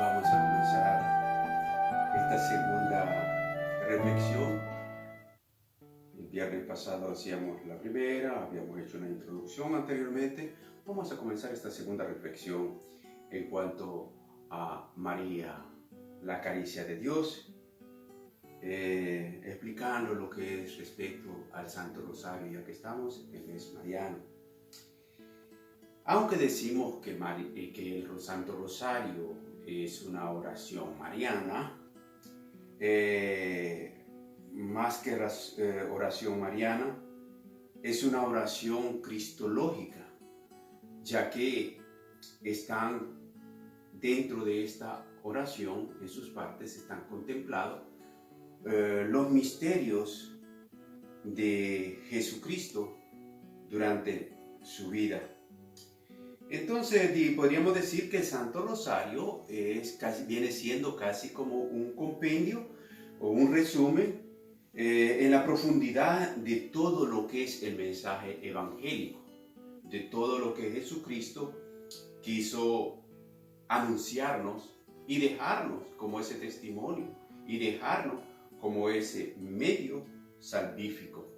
Vamos a comenzar esta segunda reflexión. El viernes pasado hacíamos la primera, habíamos hecho una introducción anteriormente. Vamos a comenzar esta segunda reflexión en cuanto a María, la caricia de Dios, explicando lo que es respecto al Santo Rosario, ya que estamos en el mes mariano. Aunque decimos que el Santo Rosario es una oración mariana, más que oración mariana, es una oración cristológica, ya que están dentro de esta oración, en sus partes, están contemplados los misterios de Jesucristo durante su vida. Entonces podríamos decir que el Santo Rosario viene siendo casi como un compendio o un resumen en la profundidad de todo lo que es el mensaje evangélico, de todo lo que Jesucristo quiso anunciarnos y dejarnos como ese testimonio y dejarnos como ese medio salvífico.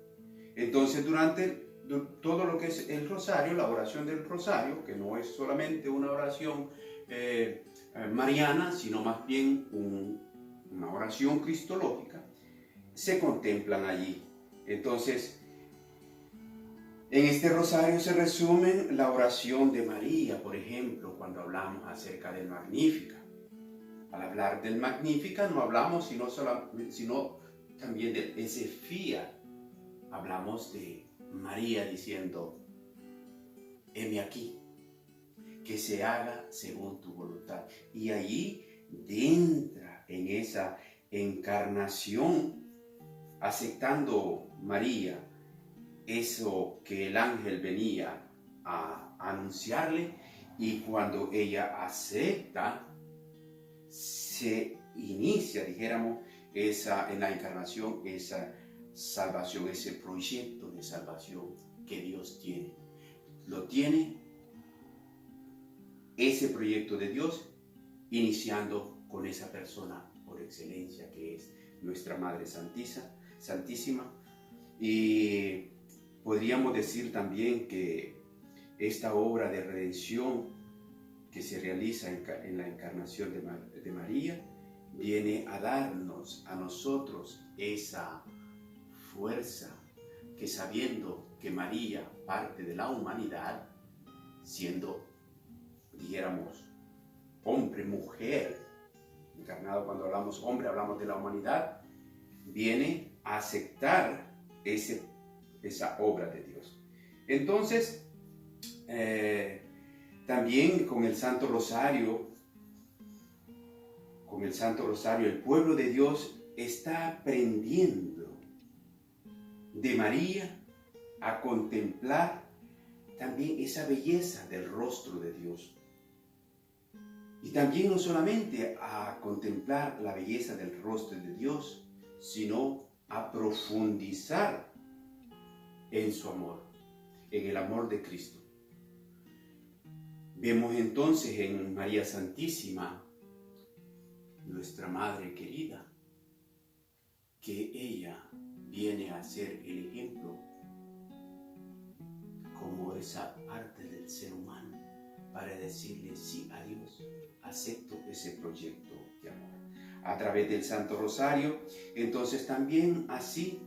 Entonces, durante todo lo que es el rosario, la oración del rosario, que no es solamente una oración mariana, sino más bien una oración cristológica, se contemplan allí. Entonces, en este rosario se resume la oración de María, por ejemplo, cuando hablamos acerca del Magnífica. Al hablar del Magnífica no hablamos sino también del ese fiat. Hablamos de María diciendo: heme aquí, que se haga según tu voluntad. Y allí entra en esa encarnación, aceptando María eso que el ángel venía a anunciarle, y cuando ella acepta, se inicia, dijéramos, en la encarnación, esa salvación, ese proyecto de salvación que Dios tiene. Lo tiene ese proyecto de Dios iniciando con esa persona por excelencia que es nuestra Madre Santísima. Y podríamos decir también que esta obra de redención que se realiza en la encarnación de María viene a darnos a nosotros esa fuerza que, sabiendo que María parte de la humanidad, siendo, dijéramos, hombre, mujer, encarnado, cuando hablamos hombre hablamos de la humanidad, viene a aceptar esa obra de Dios. Entonces, también con el Santo Rosario, el pueblo de Dios está aprendiendo de María a contemplar también esa belleza del rostro de Dios. Y también no solamente a contemplar la belleza del rostro de Dios, sino a profundizar en su amor, en el amor de Cristo. Vemos entonces en María Santísima, nuestra Madre querida, que ella viene a ser el ejemplo como esa parte del ser humano para decirle sí a Dios, acepto ese proyecto de amor. A través del Santo Rosario, entonces también así,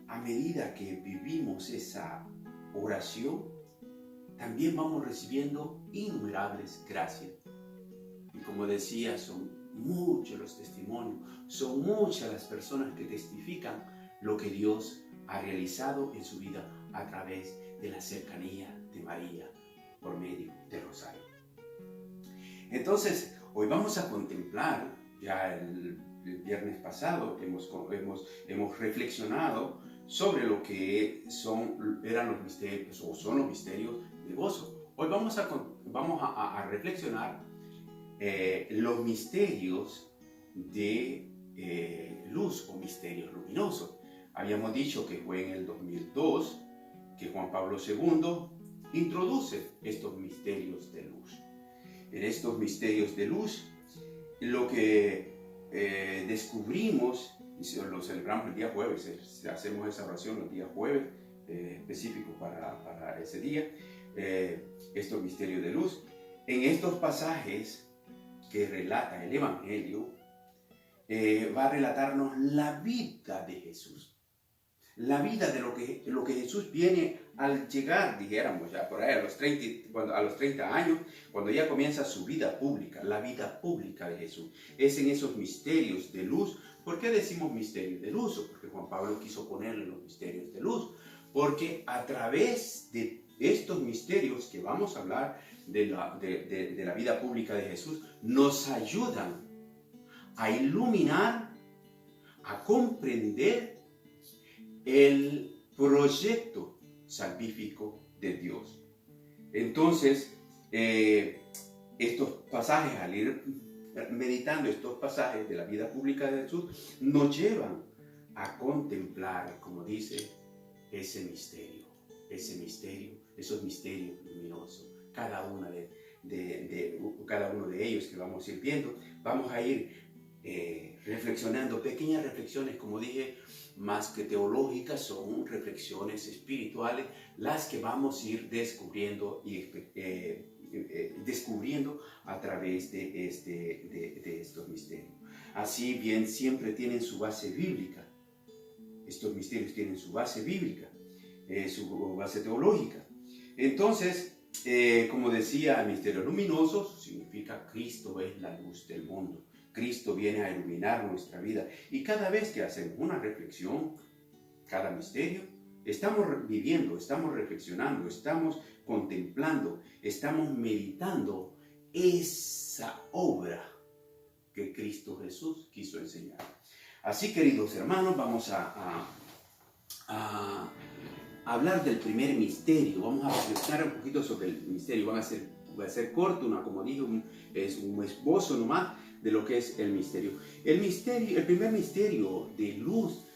a medida que vivimos esa oración, también vamos recibiendo innumerables gracias. Y como decía, son muchos los testimonios, son muchas las personas que testifican lo que Dios ha realizado en su vida a través de la cercanía de María por medio del rosario. Entonces, hoy vamos a contemplar, ya el viernes pasado hemos reflexionado sobre lo que eran los misterios o son los misterios de gozo. Hoy vamos a reflexionar los misterios de luz o misterios luminosos. Habíamos dicho que fue en el 2002 que Juan Pablo II introduce estos misterios de luz. En estos misterios de luz lo que descubrimos, y lo celebramos el día jueves, hacemos esa oración el día jueves, específico para ese día, estos misterios de luz. En estos pasajes que relata el Evangelio, va a relatarnos la vida de Jesús. La vida de lo que Jesús viene al llegar, dijéramos ya por ahí a los 30 años, cuando ya comienza su vida pública, la vida pública de Jesús. Es en esos misterios de luz. ¿Por qué decimos misterios de luz? Porque Juan Pablo quiso ponerle los misterios de luz. Porque a través de estos misterios que vamos a hablar de la vida pública de Jesús, nos ayudan a iluminar, a comprender el proyecto salvífico de Dios. Entonces, estos pasajes, al ir meditando estos pasajes de la vida pública de Jesús, nos llevan a contemplar, como dice, ese misterio, esos misterios luminosos, cada uno de ellos que vamos a ir viendo. Vamos a ir reflexionando, pequeñas reflexiones, como dije, más que teológicas, son reflexiones espirituales, las que vamos a ir descubriendo a través de estos misterios. Así bien, siempre tienen su base bíblica. Estos misterios tienen su base bíblica, su base teológica. Entonces, como decía, misterio luminoso significa Cristo es la luz del mundo. Cristo viene a iluminar nuestra vida. Y cada vez que hacemos una reflexión, cada misterio, estamos viviendo, estamos reflexionando, estamos contemplando, estamos meditando esa obra que Cristo Jesús quiso enseñar. Así, queridos hermanos, vamos a hablar del primer misterio. Vamos a reflexionar un poquito sobre el misterio. Va a ser corto, como dije, es un esbozo nomás de lo que es el misterio. El primer misterio de luz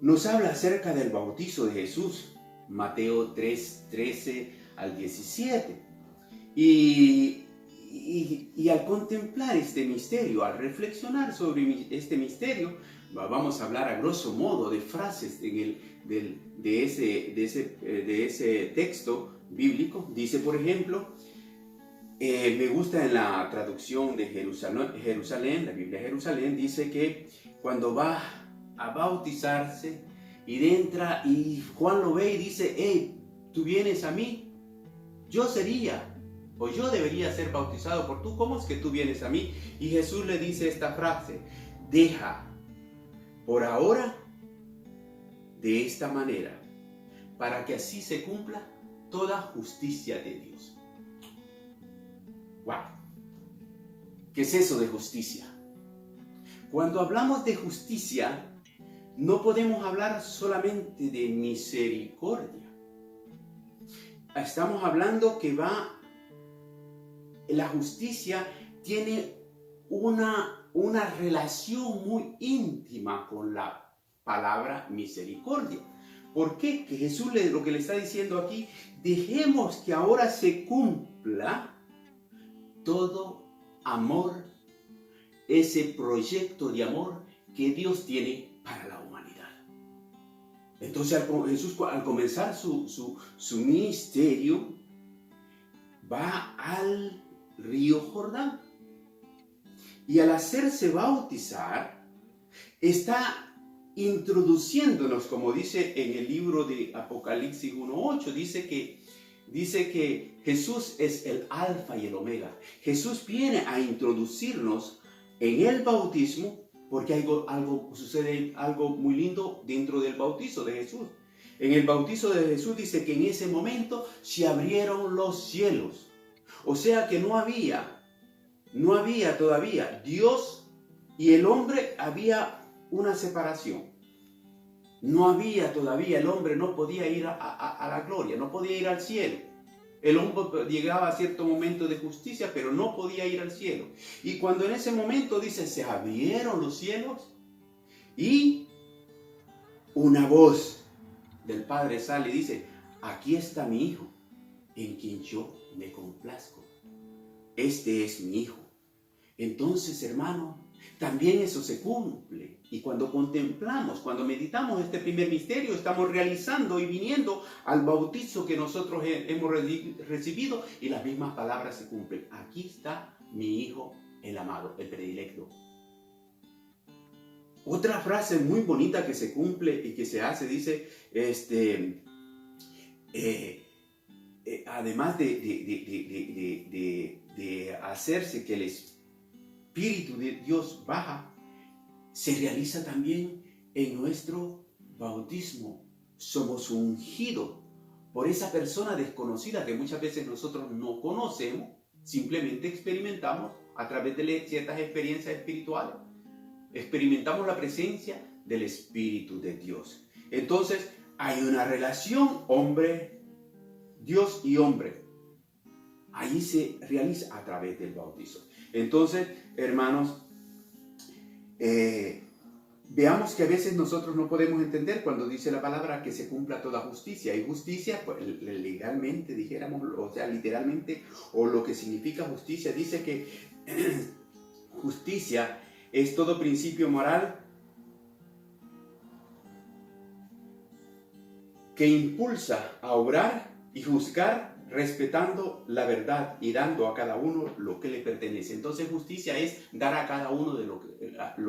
nos habla acerca del bautizo de Jesús, Mateo 3, 13 al 17. Y al contemplar este misterio, al reflexionar sobre este misterio, vamos a hablar a grosso modo de frases de ese texto bíblico. Dice, por ejemplo, me gusta en la traducción de Jerusalén, la Biblia de Jerusalén, dice que cuando va a bautizarse y entra y Juan lo ve y dice, hey, tú vienes a mí, yo debería ser bautizado por tú, ¿cómo es que tú vienes a mí? Y Jesús le dice esta frase, deja por ahora de esta manera, para que así se cumpla toda justicia de Dios. ¡Wow! ¿Qué es eso de justicia? Cuando hablamos de justicia, no podemos hablar solamente de misericordia. Estamos hablando que la justicia tiene una relación muy íntima con la palabra misericordia. ¿Por qué? Que Jesús lo que le está diciendo aquí, dejemos que ahora se cumpla todo amor, ese proyecto de amor que Dios tiene para la humanidad. Entonces Jesús, al comenzar su ministerio, va al río Jordán. Y al hacerse bautizar, está introduciéndonos, como dice en el libro de Apocalipsis 1:8, dice que Jesús es el alfa y el omega. Jesús viene a introducirnos en el bautismo, porque sucede algo muy lindo dentro del bautizo de Jesús. En el bautizo de Jesús dice que en ese momento se abrieron los cielos. O sea que no había todavía Dios y el hombre, había una separación. No había todavía, el hombre no podía ir a la gloria, no podía ir al cielo. El hombre llegaba a cierto momento de justicia, pero no podía ir al cielo. Y cuando en ese momento dice, se abrieron los cielos y una voz del Padre sale y dice, aquí está mi Hijo, en quien yo me complazco. Este es mi Hijo, Entonces, hermano, también eso se cumple. Y cuando contemplamos, cuando meditamos este primer misterio, estamos realizando y viniendo al bautizo que nosotros hemos recibido, y las mismas palabras se cumplen. Aquí está mi Hijo, el amado, el predilecto. Otra frase muy bonita que se cumple y que se hace, dice, además de hacerse que el Espíritu de Dios baja, se realiza también en nuestro bautismo. Somos ungidos por esa persona desconocida que muchas veces nosotros no conocemos, simplemente experimentamos a través de ciertas experiencias espirituales. Experimentamos la presencia del Espíritu de Dios. Entonces, hay una relación Dios y hombre. Ahí se realiza a través del bautizo. Entonces, hermanos, veamos que a veces nosotros no podemos entender cuando dice la palabra que se cumpla toda justicia. Y justicia, pues, legalmente, dijéramos, o sea, literalmente, o lo que significa justicia, dice que justicia es todo principio moral que impulsa a obrar y juzgar respetando la verdad y dando a cada uno lo que le pertenece. Entonces justicia es dar a cada uno de lo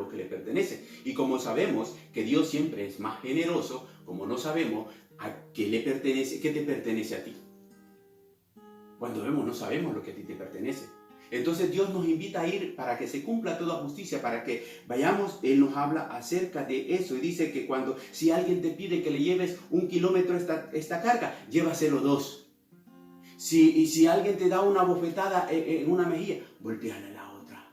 que le pertenece. Y como sabemos que Dios siempre es más generoso, como no sabemos a qué le pertenece, qué te pertenece a ti. Cuando vemos no sabemos lo que a ti te pertenece. Entonces Dios nos invita a ir para que se cumpla toda justicia, para que vayamos. Él nos habla acerca de eso y dice que si alguien te pide que le lleves 1 kilómetro esta carga, llévaselo 2. Si alguien te da una bofetada en una mejilla, volteale la otra.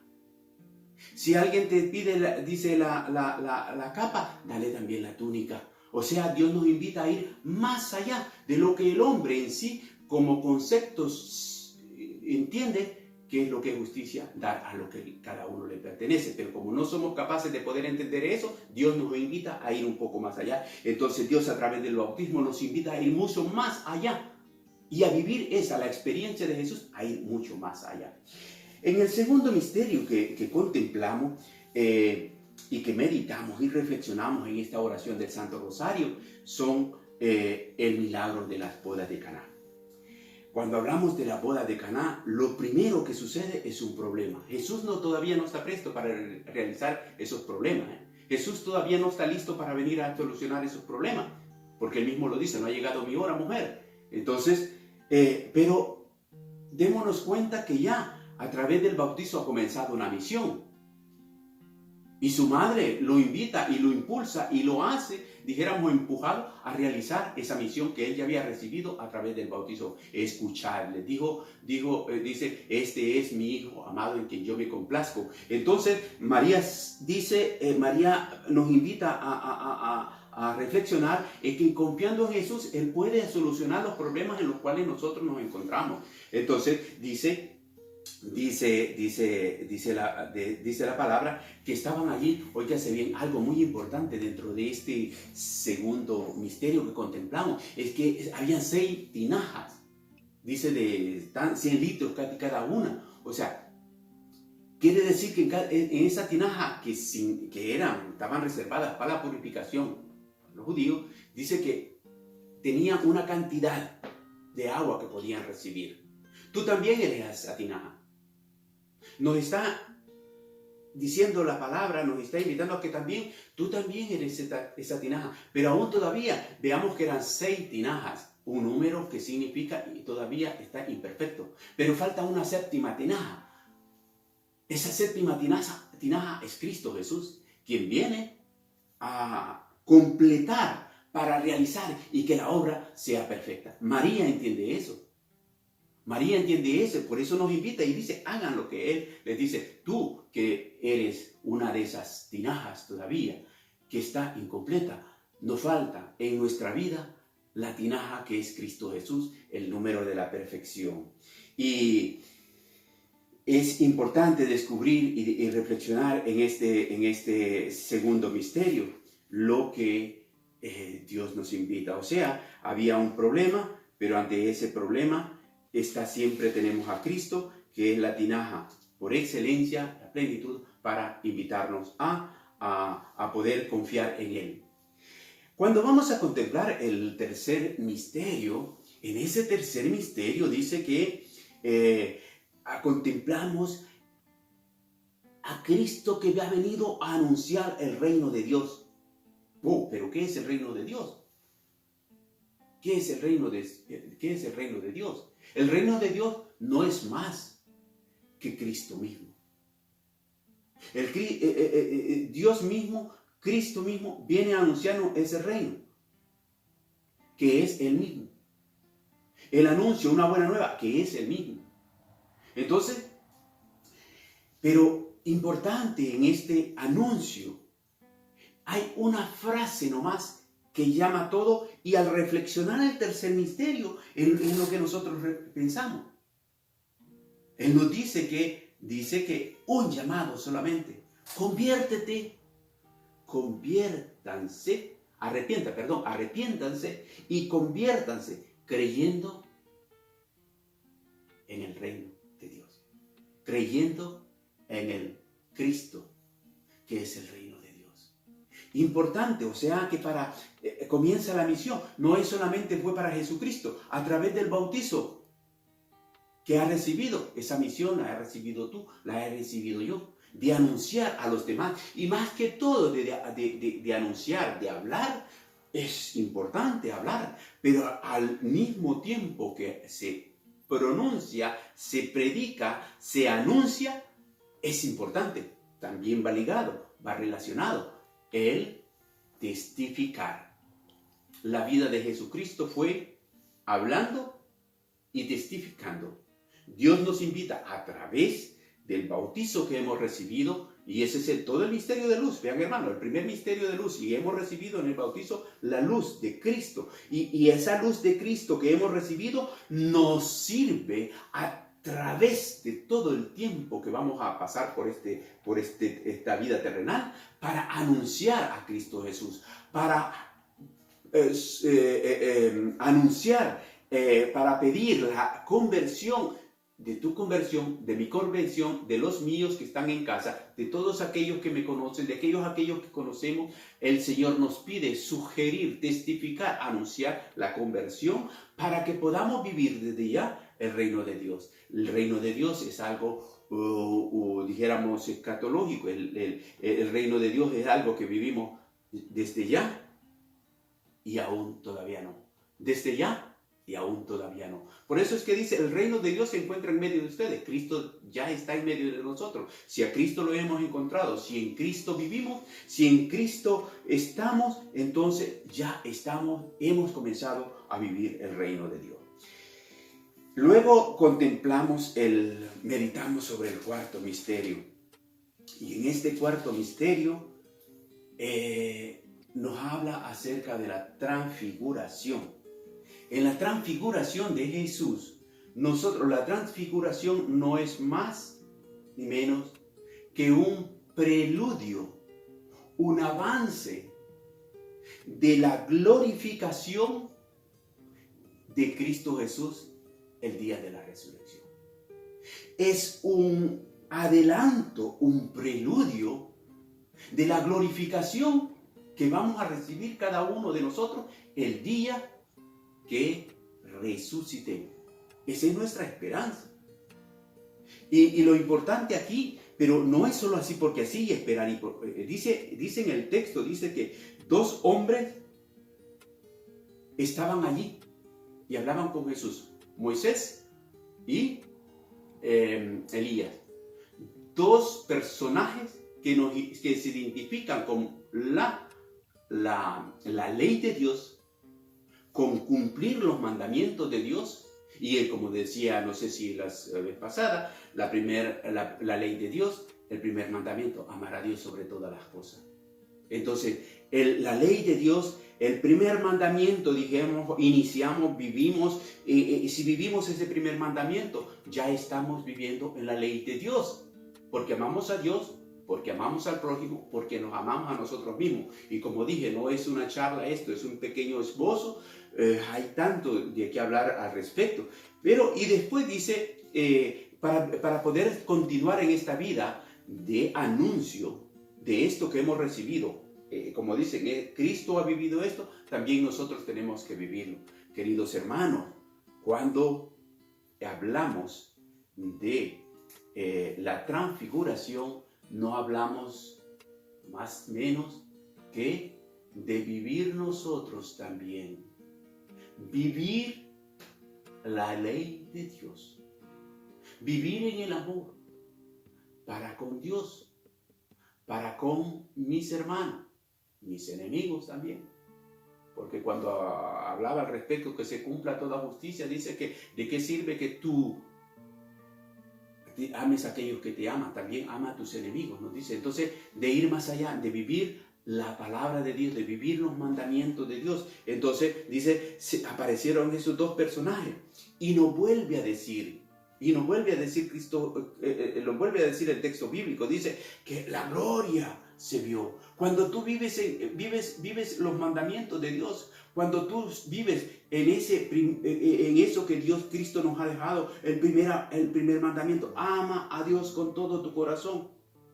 Si alguien te pide, dice la capa, dale también la túnica. O sea, Dios nos invita a ir más allá de lo que el hombre en sí, como conceptos, entiende qué es lo que es justicia, dar a lo que cada uno le pertenece. Pero como no somos capaces de poder entender eso, Dios nos invita a ir un poco más allá. Entonces Dios a través del bautismo nos invita a ir mucho más allá y a vivir la experiencia de Jesús, a ir mucho más allá. En el segundo misterio que contemplamos y que meditamos y reflexionamos en esta oración del Santo Rosario son el milagro de las bodas de Caná. Cuando hablamos de la boda de Caná, lo primero que sucede es un problema. Jesús todavía no está presto para realizar esos problemas. Jesús todavía no está listo para venir a solucionar esos problemas, porque él mismo lo dice, no ha llegado mi hora, mujer. Entonces, pero démonos cuenta que ya a través del bautizo ha comenzado una misión. Y su madre lo invita y lo impulsa y lo hace, dijéramos, empujado a realizar esa misión que él ya había recibido a través del bautizo. Escucharle. Dice, este es mi Hijo amado en quien yo me complazco. Entonces, María nos invita a reflexionar en que confiando en Jesús, Él puede solucionar los problemas en los cuales nosotros nos encontramos. Entonces, dice la palabra que estaban allí. Óigase bien, algo muy importante dentro de este segundo misterio que contemplamos es que habían 6 tinajas, dice de 100 litros cada una. O sea, quiere decir que en esa tinaja que estaban reservadas para la purificación para los judíos, dice que tenían una cantidad de agua que podían recibir. Tú también eres esa tinaja. Nos está diciendo la palabra, nos está invitando a que tú también eres esa tinaja. Pero aún todavía, veamos que eran 6 tinajas, un número que significa y todavía está imperfecto. Pero falta una 7ª tinaja. Esa 7ª tinaja es Cristo Jesús, quien viene a completar para realizar y que la obra sea perfecta. María entiende eso. María entiende eso, por eso nos invita y dice, hagan lo que Él les dice. Tú que eres una de esas tinajas todavía, que está incompleta, nos falta en nuestra vida la tinaja que es Cristo Jesús, el número de la perfección. Y es importante descubrir y reflexionar en este segundo misterio, lo que Dios nos invita. O sea, había un problema, pero ante ese problema, siempre tenemos a Cristo, que es la tinaja por excelencia, la plenitud, para invitarnos a poder confiar en Él. Cuando vamos a contemplar el tercer misterio, en ese tercer misterio dice que contemplamos a Cristo que ha venido a anunciar el reino de Dios. Oh, pero ¿qué es el reino de Dios? ¿Qué es el reino de Dios? El reino de Dios no es más que Cristo mismo. Dios mismo, Cristo mismo, viene a anunciarnos ese reino, que es el mismo. El anuncio, una buena nueva, que es el mismo. Entonces, pero importante en este anuncio, hay una frase nomás que llama todo, y al reflexionar el tercer misterio, en lo que nosotros pensamos. Él nos dice que un llamado solamente: conviértete, arrepiéntanse y conviértanse creyendo en el reino de Dios, creyendo en el Cristo, que es el reino de Dios. Importante, o sea que comienza la misión, no es solamente fue para Jesucristo, a través del bautizo que ha recibido, esa misión la has recibido tú, la he recibido yo, de anunciar a los demás, y más que todo de anunciar, de hablar. Es importante hablar, pero al mismo tiempo que se pronuncia, se predica, se anuncia, es importante, también va ligado, va relacionado, el testificar. La vida de Jesucristo fue hablando y testificando. Dios nos invita a través del bautizo que hemos recibido, y ese es todo el misterio de luz. Vean, hermano, el primer misterio de luz, y hemos recibido en el bautizo la luz de Cristo, y esa luz de Cristo que hemos recibido nos sirve a través de todo el tiempo que vamos a pasar por esta vida terrenal, para anunciar a Cristo Jesús, para anunciar, para pedir la conversión, de tu conversión, de mi conversión, de los míos que están en casa, de todos aquellos que me conocen, de aquellos que conocemos. El Señor nos pide sugerir, testificar, anunciar la conversión, para que podamos vivir desde ya el reino de Dios. El reino de Dios es algo, dijéramos, escatológico. El reino de Dios es algo que vivimos desde ya y aún todavía no. Desde ya y aún todavía no. Por eso es que dice, el reino de Dios se encuentra en medio de ustedes. Cristo ya está en medio de nosotros. Si a Cristo lo hemos encontrado, si en Cristo vivimos, si en Cristo estamos, entonces ya hemos comenzado a vivir el reino de Dios. Luego meditamos sobre el cuarto misterio. Y en este cuarto misterio nos habla acerca de la transfiguración. En la transfiguración de Jesús, la transfiguración no es más ni menos que un preludio, un avance de la glorificación de Cristo Jesús el día de la resurrección. Es un adelanto, un preludio de la glorificación que vamos a recibir cada uno de nosotros el día que resucitemos. Esa es nuestra esperanza. Y lo importante aquí, pero no es solo así porque así esperar. Dice en el texto, dice que 2 hombres estaban allí y hablaban con Jesús: Moisés y Elías. 2 personajes que se identifican con la ley de Dios, con cumplir los mandamientos de Dios. Y como decía, no sé si la vez pasada, la ley de Dios, el primer mandamiento: amar a Dios sobre todas las cosas. Entonces, la ley de Dios, el primer mandamiento, dijimos, vivimos, si vivimos ese primer mandamiento, ya estamos viviendo en la ley de Dios, porque amamos a Dios, porque amamos al prójimo, porque nos amamos a nosotros mismos. Y como dije, no es una charla esto, es un pequeño esbozo. Hay tanto de qué hablar al respecto. Y después dice, para poder continuar en esta vida de anuncio de esto que hemos recibido. Como dicen, Cristo ha vivido esto, también nosotros tenemos que vivirlo. Queridos hermanos, cuando hablamos de la transfiguración, no hablamos más menos que de vivir nosotros también. Vivir la ley de Dios. Vivir en el amor para con Dios, para con mis hermanos, mis enemigos también. Porque cuando hablaba al respecto que se cumpla toda justicia, dice que de qué sirve que tú ames a aquellos que te aman, también ama a tus enemigos, nos dice. Entonces, de ir más allá, de vivir la palabra de Dios, de vivir los mandamientos de Dios. Entonces, dice, aparecieron esos dos personajes y nos vuelve a decir Cristo, lo vuelve a decir el texto bíblico, dice que la gloria se vio. Cuando tú vives los mandamientos de Dios, cuando tú vives en eso que Cristo nos ha dejado, el primer mandamiento, ama a Dios con todo tu corazón,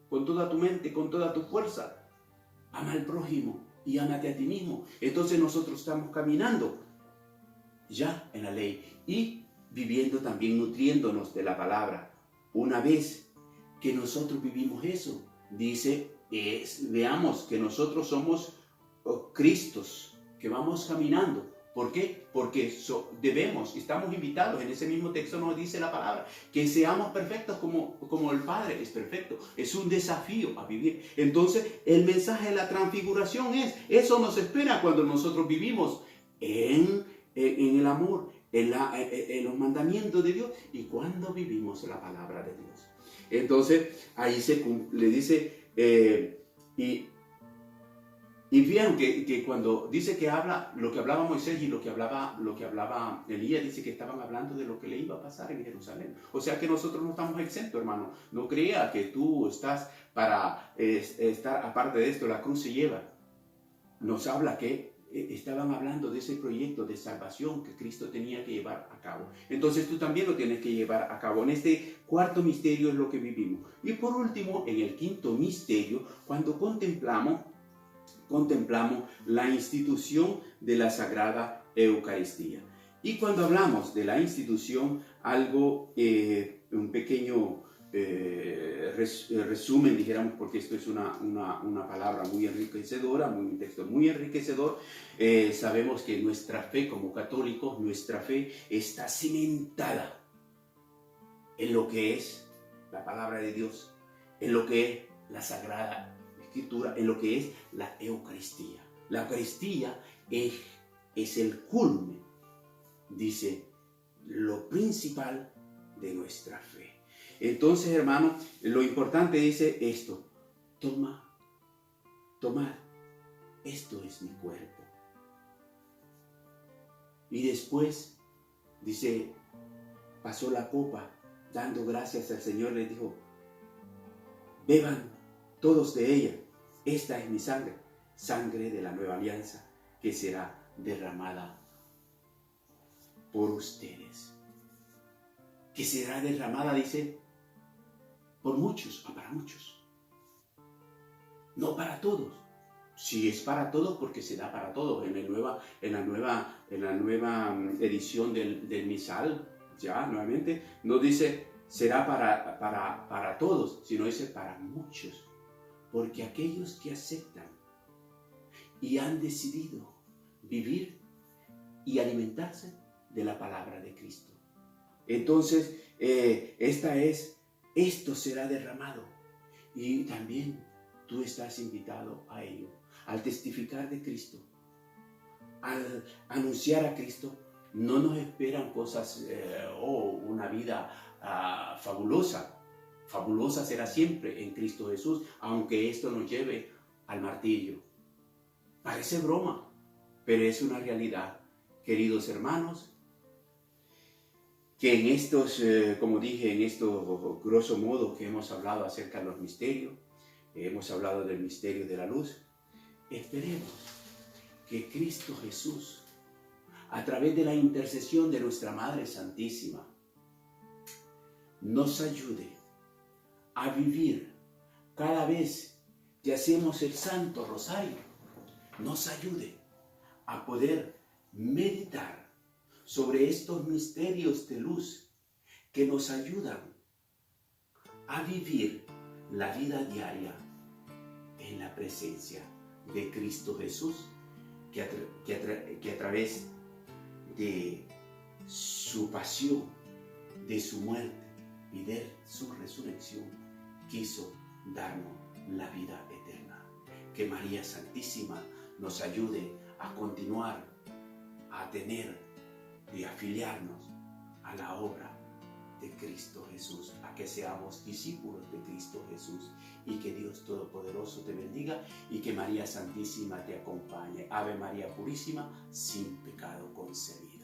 con toda tu mente, con toda tu fuerza. Ama al prójimo y ámate a ti mismo. Entonces nosotros estamos caminando ya en la ley y viviendo también, nutriéndonos de la palabra. Una vez que nosotros vivimos eso, dice, veamos que nosotros somos Cristos, que vamos caminando. ¿Por qué? Porque estamos invitados, en ese mismo texto nos dice la palabra, que seamos perfectos como el Padre es perfecto. Es un desafío a vivir. Entonces, el mensaje de la transfiguración eso nos espera cuando nosotros vivimos en el amor, en los mandamientos de Dios y cuando vivimos la palabra de Dios. Entonces, ahí le dice, y vieron que cuando dice que habla, lo que hablaba Moisés y lo que hablaba Elías, dice que estaban hablando de lo que le iba a pasar en Jerusalén. O sea que nosotros no estamos exentos, hermano. No crea que tú estás para estar aparte de esto, la cruz se lleva. Nos habla que estaban hablando de ese proyecto de salvación que Cristo tenía que llevar a cabo. Entonces tú también lo tienes que llevar a cabo. En este cuarto misterio es lo que vivimos. Y por último, en el quinto misterio, cuando contemplamos la institución de la Sagrada Eucaristía. Y cuando hablamos de la institución, un pequeño resumen, dijéramos, porque esto es una palabra muy enriquecedora, un texto muy enriquecedor. Sabemos que nuestra fe como católicos, nuestra fe está cimentada en lo que es la palabra de Dios, en lo que es la Sagrada Escritura, en lo que es la Eucaristía. La Eucaristía es el culmen, dice, lo principal de nuestra fe. Entonces, hermano, lo importante dice esto: tomad, esto es mi cuerpo. Y después, dice, pasó la copa, dando gracias al Señor, le dijo, beban todos de ella, esta es mi sangre, sangre de la nueva alianza, que será derramada por ustedes. Que será derramada, dice, por muchos, o para muchos. No para todos. Sí es para todos porque se da para todos. En la nueva edición del misal, ya nuevamente, no dice será para todos, sino dice para muchos. Porque aquellos que aceptan y han decidido vivir y alimentarse de la palabra de Cristo. Entonces, esto será derramado. Y también tú estás invitado a ello. Al testificar de Cristo, al anunciar a Cristo, no nos esperan cosas una vida fabulosa. Fabulosa será siempre en Cristo Jesús, aunque esto nos lleve al martirio. Parece broma, pero es una realidad, queridos hermanos, que en estos, como dije, en estos grosso modo que hemos hablado acerca de los misterios, hemos hablado del misterio de la luz, esperemos que Cristo Jesús, a través de la intercesión de nuestra Madre Santísima, nos ayude a vivir cada vez que hacemos el Santo Rosario, nos ayude a poder meditar sobre estos misterios de luz que nos ayudan a vivir la vida diaria en la presencia de Cristo Jesús, que a través de su pasión, de su muerte y de su resurrección, quiso darnos la vida eterna. Que María Santísima nos ayude a continuar, a tener y afiliarnos a la obra de Cristo Jesús, a que seamos discípulos de Cristo Jesús, y que Dios Todopoderoso te bendiga y que María Santísima te acompañe. Ave María Purísima, sin pecado concebida.